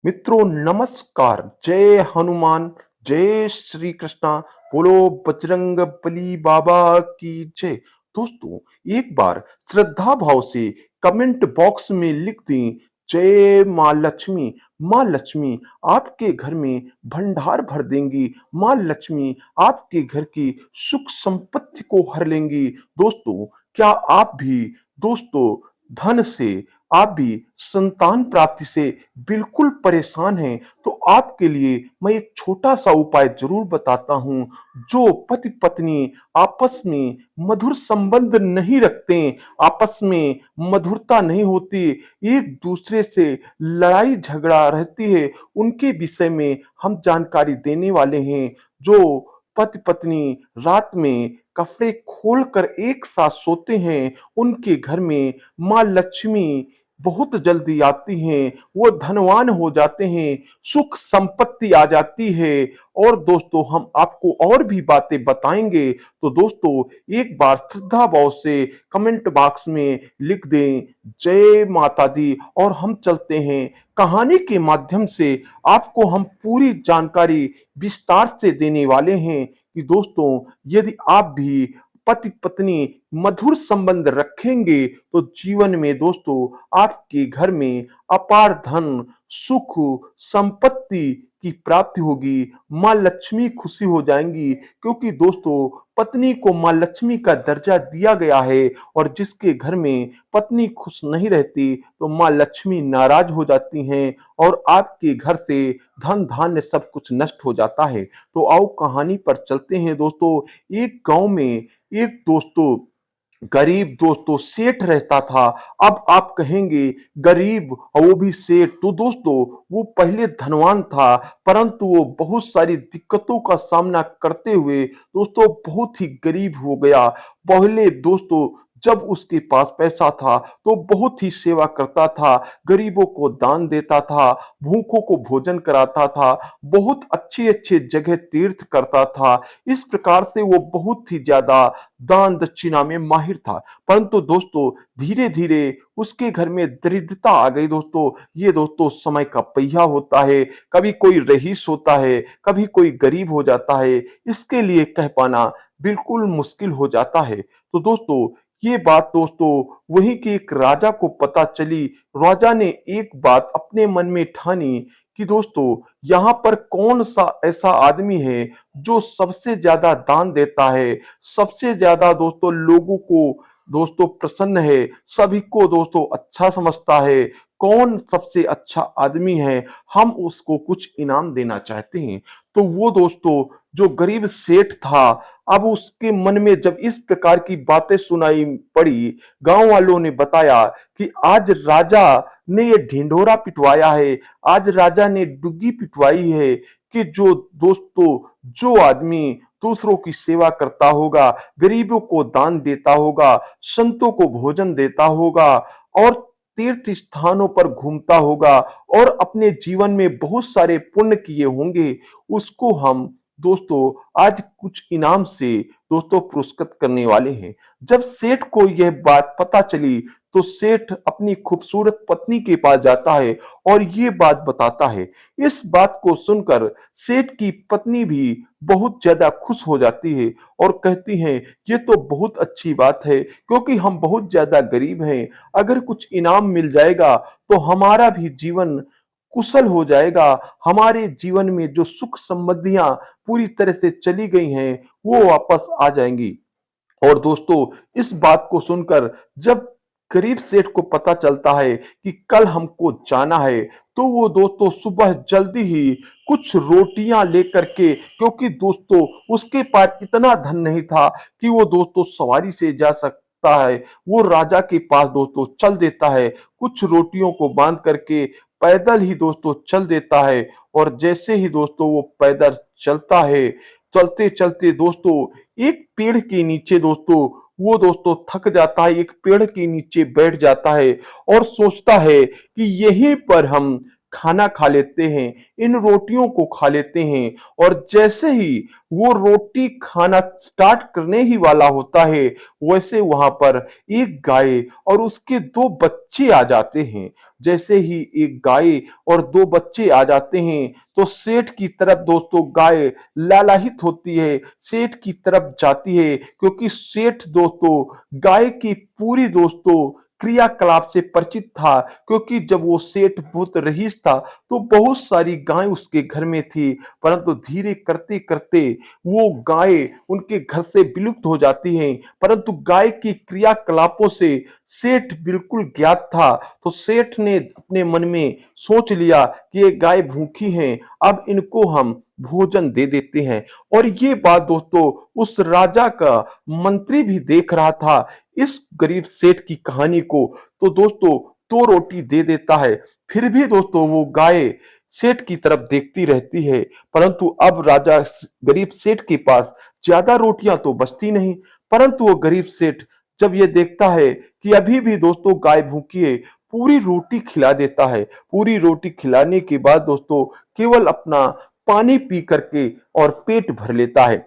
मित्रों नमस्कार। जय हनुमान, जय श्री कृष्णा। बोलो बजरंग बली बाबा की जय। दोस्तों, एक बार श्रद्धा भाव से कमेंट बॉक्स में लिख दें, जय माँ लक्ष्मी। माँ लक्ष्मी आपके घर में भंडार भर देंगी। माँ लक्ष्मी आपके घर की सुख संपत्ति को हर लेंगी। दोस्तों, क्या आप भी दोस्तों धन से, आप भी संतान प्राप्ति से बिल्कुल परेशान हैं, तो आपके लिए मैं एक छोटा सा उपाय जरूर बताता हूं। जो पति पत्नी आपस में मधुर संबंध नहीं रखते, आपस में मधुरता नहीं होती, एक दूसरे से लड़ाई झगड़ा रहती है, उनके विषय में हम जानकारी देने वाले हैं। जो पति पत्नी रात में कपड़े खोलकर एक साथ सोते हैं, उनके घर में माँ लक्ष्मी बहुत जल्दी आती हैं, वो धनवान हो जाते हैं, सुख संपत्ति आ जाती है। और दोस्तों, हम आपको और भी बातें बताएंगे, तो दोस्तों एक बार श्रद्धा भाव से कमेंट बॉक्स में लिख दें, जय माता दी। और हम चलते हैं कहानी के माध्यम से, आपको हम पूरी जानकारी विस्तार से देने वाले हैं कि दोस्तों, यदि आप भी पति पत्नी मधुर संबंध रखेंगे, तो जीवन में दोस्तों आपके घर में अपार धन, सुख, संपत्ति की प्राप्ति होगी। माँ लक्ष्मी खुशी हो जाएंगी, क्योंकि दोस्तों पत्नी को माँ लक्ष्मी का दर्जा दिया गया है। और जिसके घर में पत्नी खुश नहीं रहती, तो माँ लक्ष्मी नाराज हो जाती हैं और आपके घर से धन धान्य सब कुछ नष्ट हो जाता है। तो आओ कहानी पर चलते हैं दोस्तों। एक गांव में एक दोस्तों गरीब दोस्तों सेठ रहता था। अब आप कहेंगे गरीब और वो भी सेठ, तो दोस्तों वो पहले धनवान था, परंतु वो बहुत सारी दिक्कतों का सामना करते हुए दोस्तों बहुत ही गरीब हो गया। पहले दोस्तों जब उसके पास पैसा था तो बहुत ही सेवा करता था, गरीबों को दान देता था, भूखों को भोजन कराता था, बहुत अच्छे अच्छे जगह तीर्थ करता था। इस प्रकार से वो बहुत ही ज्यादा दान दक्षिणा में माहिर था। परंतु दोस्तों धीरे धीरे उसके घर में दरिद्रता आ गई। दोस्तों ये दोस्तों समय का पहिया होता है, कभी कोई रईस होता है, कभी कोई गरीब हो जाता है, इसके लिए कह पाना बिल्कुल मुश्किल हो जाता है। तो दोस्तों ये बात दोस्तों वही के एक राजा को पता चली। राजा ने एक बात अपने मन में ठानी कि दोस्तों यहाँ पर कौन सा ऐसा आदमी है जो सबसे ज्यादा दान देता है, सबसे ज्यादा दोस्तों लोगों को दोस्तों प्रसन्न है, सभी को दोस्तों अच्छा समझता है। कौन सबसे अच्छा आदमी है, हम उसको कुछ इनाम देना चाहते हैं। तो वो दोस्तों जो गरीब सेठ था, अब उसके मन में जब इस प्रकार की बातें सुनाई पड़ी, गांव वालों ने बताया कि आज राजा ने ये ढिंढोरा पिटवाया है, आज राजा ने डुग्गी पिटवाई है कि जो दोस्तों जो आदमी दूसरों की सेवा करता होगा, गरीबों को दान देता होगा, संतों को भोजन देता होगा और तीर्थ स्थानों पर घूमता होगा और अपने जीवन में बहुत सारे पुण्य किए होंगे, उसको हम दोस्तों आज कुछ इनाम से दोस्तों पुरस्कृत करने वाले हैं। जब सेठ को यह बात पता चली, तो सेठ अपनी खूबसूरत पत्नी के पास जाता है और ये बात बताता है। इस बात को सुनकर सेठ की पत्नी भी बहुत ज्यादा खुश हो जाती है और कहती हैं, ये तो बहुत अच्छी बात है, क्योंकि हम बहुत ज्यादा गरीब हैं, अगर कुछ इनाम मिल जाएगा तो हमारा भी जीवन कुशल हो जाएगा, हमारे जीवन में जो सुख समृद्धियां पूरी तरह से चली गई हैं वो वापस आ जाएंगी। और दोस्तों इस बात को सुनकर जब गरीब सेठ को पता चलता है कि कल हमको जाना है, तो वो दोस्तों सुबह जल्दी ही कुछ रोटियां लेकर के, क्योंकि दोस्तों उसके पास इतना धन नहीं था कि वो दोस्तों सवारी से जा सकता है, वो राजा के पास दोस्तों चल देता है, कुछ रोटियों को बांध करके पैदल ही दोस्तों चल देता है। और जैसे ही दोस्तों वो पैदल चलता है, चलते चलते दोस्तों एक पेड़ के नीचे दोस्तों वो दोस्तों थक जाता है, एक पेड़ के नीचे बैठ जाता है और सोचता है कि यहीं पर हम खाना खा लेते हैं, इन रोटियों को खा लेते हैं। और जैसे ही वो रोटी खाना स्टार्ट करने ही वाला होता है, वैसे वहां पर एक गाय और उसके दो बच्चे आ जाते हैं। जैसे ही एक गाय और दो बच्चे आ जाते हैं, तो सेठ की तरफ दोस्तों गाय लालायित होती है, सेठ की तरफ जाती है, क्योंकि सेठ दोस्तों गाय की पूरी दोस्तों क्रियाकलाप से परिचित था। क्योंकि जब वो सेठ बहुत रईस था, तो बहुत सारी गाय उसके घर में थी, परंतु धीरे करते करते वो गाय उनके घर से विलुप्त हो जाती हैं। परंतु गाय की क्रियाकलापों से सेठ बिल्कुल ज्ञात था। तो सेठ ने अपने मन में सोच लिया कि ये गाय भूखी हैं, अब इनको हम भोजन दे देते हैं। और ये बात दोस्तों उस राजा का मंत्री भी देख रहा था, इस गरीब सेठ की कहानी को। तो दोस्तों दो रोटी दे देता है, फिर भी दोस्तों वो गाय सेठ की तरफ देखती रहती है। परंतु अब राजा गरीब सेठ के पास ज्यादा रोटियां तो बचती नहीं। परंतु वो गरीब सेठ जब ये देखता है कि अभी भी दोस्तों गाय भूखी है, पूरी रोटी खिला देता है। पूरी रोटी खिलाने के बाद दोस्तों केवल अपना पानी पी करके और पेट भर लेता है।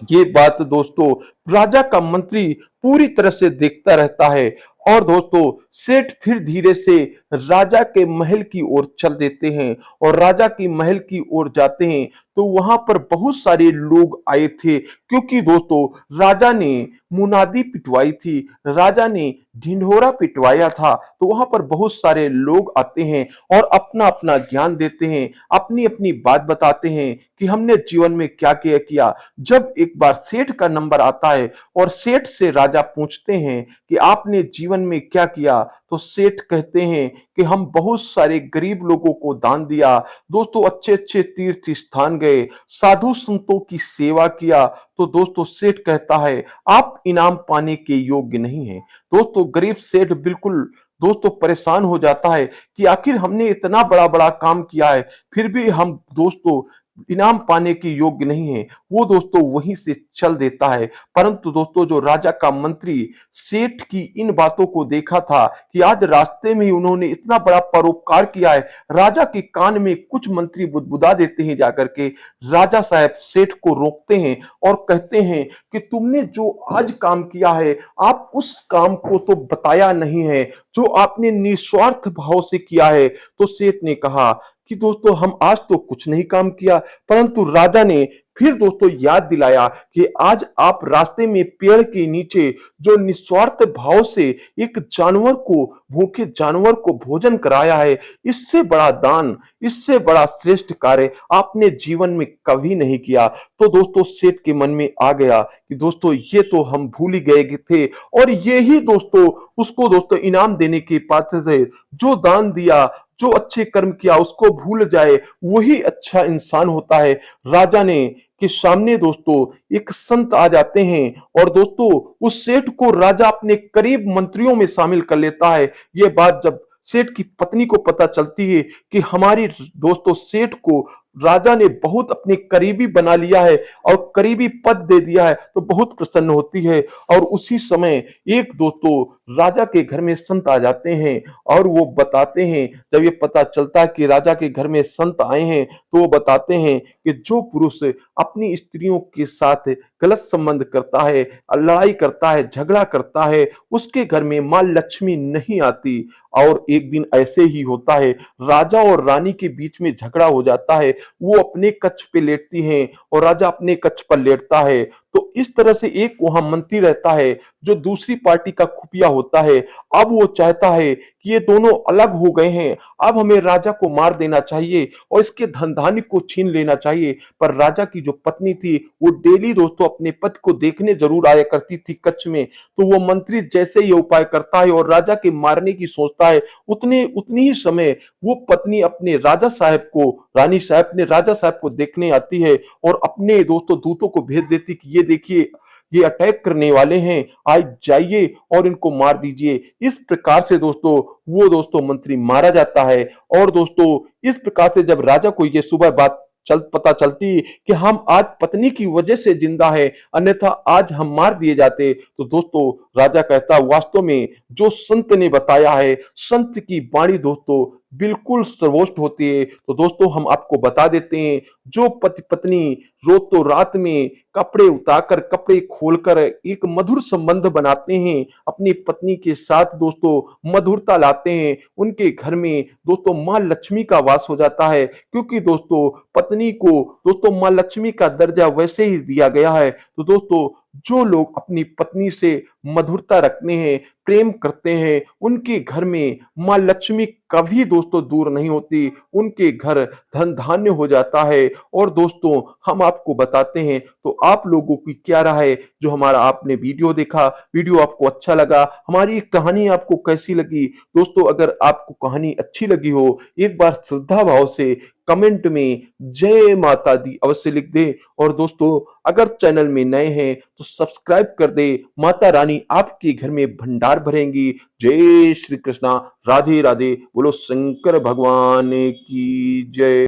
ये बात दोस्तों राजा का मंत्री पूरी तरह से देखता रहता है। और दोस्तों सेठ फिर धीरे से राजा के महल की ओर चल देते हैं, और राजा की महल की ओर जाते हैं तो वहां पर बहुत सारे लोग आए थे। क्योंकि दोस्तों राजा ने मुनादी पिटवाई थी, राजा ने ढिंढोरा पिटवाया था, तो वहां पर बहुत सारे लोग आते हैं और अपना अपना ज्ञान देते हैं, अपनी अपनी बात बताते हैं कि हमने जीवन में क्या क्या किया। जब एक बार सेठ का नंबर आता है और सेठ से राजा पूछते हैं कि आपने जीवन में क्या किया, तो सेठ कहते हैं कि हम बहुत सारे गरीब लोगों को दान दिया, दोस्तों अच्छे अच्छे तीर्थ स्थान गए, साधु संतों की सेवा किया। तो दोस्तों सेठ कहता है आप इनाम पाने के योग्य नहीं हैं। दोस्तों गरीब सेठ बिल्कुल दोस्तों परेशान हो जाता है कि आखिर हमने इतना बड़ा बड़ा काम किया है, फिर भी हम दोस्तों इनाम पाने के योग्य नहीं है। वो दोस्तों वहीं से चल देता है। परंतु दोस्तों जो राजा का मंत्री सेठ की इन बातों को देखा था कि आज रास्ते में ही उन्होंने इतना बड़ा परोपकार किया है, राजा के कान में कुछ मंत्री बुदबुदा देते हैं जाकर के। राजा साहब सेठ को रोकते हैं और कहते हैं कि तुमने जो आज काम किया है, आप उस काम को तो बताया नहीं है जो आपने निस्वार्थ भाव से किया है। तो सेठ ने कहा कि दोस्तों हम आज तो कुछ नहीं काम किया। परंतु राजा ने फिर दोस्तों याद दिलाया कि आज आप रास्ते में पेड़ के नीचे जो निस्वार्थ भाव से एक जानवर को, भूखे जानवर को भोजन कराया है, इससे बड़ा दान, इससे बड़ा श्रेष्ठ कार्य आपने जीवन में कभी नहीं किया। तो दोस्तों सेठ के मन में आ गया कि दोस्तों ये तो हम भूल ही गए थे, और ये ही दोस्तों उसको दोस्तों इनाम देने के पात्र थे। जो दान दिया, जो अच्छे कर्म किया, उसको भूल जाए, वही अच्छा इंसान होता है। राजा ने के सामने दोस्तों एक संत आ जाते हैं, और दोस्तों उस सेठ को राजा अपने करीब मंत्रियों में शामिल कर लेता है। ये बात जब सेठ की पत्नी को पता चलती है कि हमारी दोस्तों सेठ को राजा ने बहुत अपने करीबी बना लिया है और करीबी पद दे दिया है, तो बहुत प्रसन्न होती है। और उसी समय एक दोस्तों राजा के घर में संत आ जाते हैं, और वो बताते हैं, जब ये पता चलता है कि राजा के घर में संत आए हैं, तो वो बताते हैं कि जो पुरुष अपनी स्त्रियों के साथ गलत संबंध करता है, लड़ाई करता है, झगड़ा करता है, उसके घर में मां लक्ष्मी नहीं आती। और एक दिन ऐसे ही होता है, राजा और रानी के बीच में झगड़ा हो जाता है। वो अपने कक्ष पे लेटती हैं और राजा अपने कक्ष पर लेटता है। तो इस तरह से एक वहां मंत्री रहता है जो दूसरी पार्टी का खुफिया होता है। अब वो चाहता है कि ये दोनों अलग हो गए हैं, अब हमें राजा को मार देना चाहिए और इसके धन धान्य को छीन लेना चाहिए। पर राजा की जो पत्नी थी, वो डेली दोस्तों अपने पति को देखने जरूर आया करती थी कच्छ में। तो वो मंत्री जैसे ही उपाय करता है और राजा के मारने की सोचता है, उतनी ही समय वो पत्नी अपने राजा साहब को, रानी साहब ने राजा साहब को देखने आती है और अपने दोस्तों दूतों को भेज देती कि ये देखिए ये अटैक करने वाले हैं, आज जाइए और इनको मार दीजिए। इस प्रकार से दोस्तों वो दोस्तों मंत्री मारा जाता है। और दोस्तों इस प्रकार से जब राजा को ये सुबह बात पता चलती है कि हम आज पत्नी की वजह से जिंदा है, अन्यथा आज हम मार दिए जाते, तो दोस्तों राजा कहता वास्तव में जो संत ने बताया है, संत की वाणी दोस्तों बिल्कुल सर्वोच्च होती है। तो दोस्तों हम आपको बता देते हैं, जो पति पत्नी तो रात में कपड़े उतारकर, कपड़े खोलकर एक मधुर संबंध बनाते हैं, अपनी पत्नी के साथ दोस्तों मधुरता लाते हैं, उनके घर में दोस्तों माँ लक्ष्मी का वास हो जाता है। क्योंकि दोस्तों पत्नी को दोस्तों माँ लक्ष्मी का दर्जा वैसे ही दिया गया है। तो दोस्तों जो लोग अपनी पत्नी से मधुरता रखते हैं, प्रेम करते हैं, उनके घर में माँ लक्ष्मी कभी दोस्तों दूर नहीं होती, उनके घर धन धान्य हो जाता है। और दोस्तों हम आपको बताते हैं, तो आप लोगों की क्या राय है? जो हमारा आपने वीडियो देखा, वीडियो आपको अच्छा लगा, हमारी कहानी आपको कैसी लगी? दोस्तों अगर आपको कहानी अच्छी लगी हो, एक बार श्रद्धा भाव से कमेंट में जय माता दी अवश्य लिख दें। और दोस्तों अगर चैनल में नए हैं तो सब्सक्राइब कर दे। माता रानी आपके घर में भंडार भरेंगी। जय श्री कृष्णा, राधे राधे, बोलो शंकर भगवान की जय।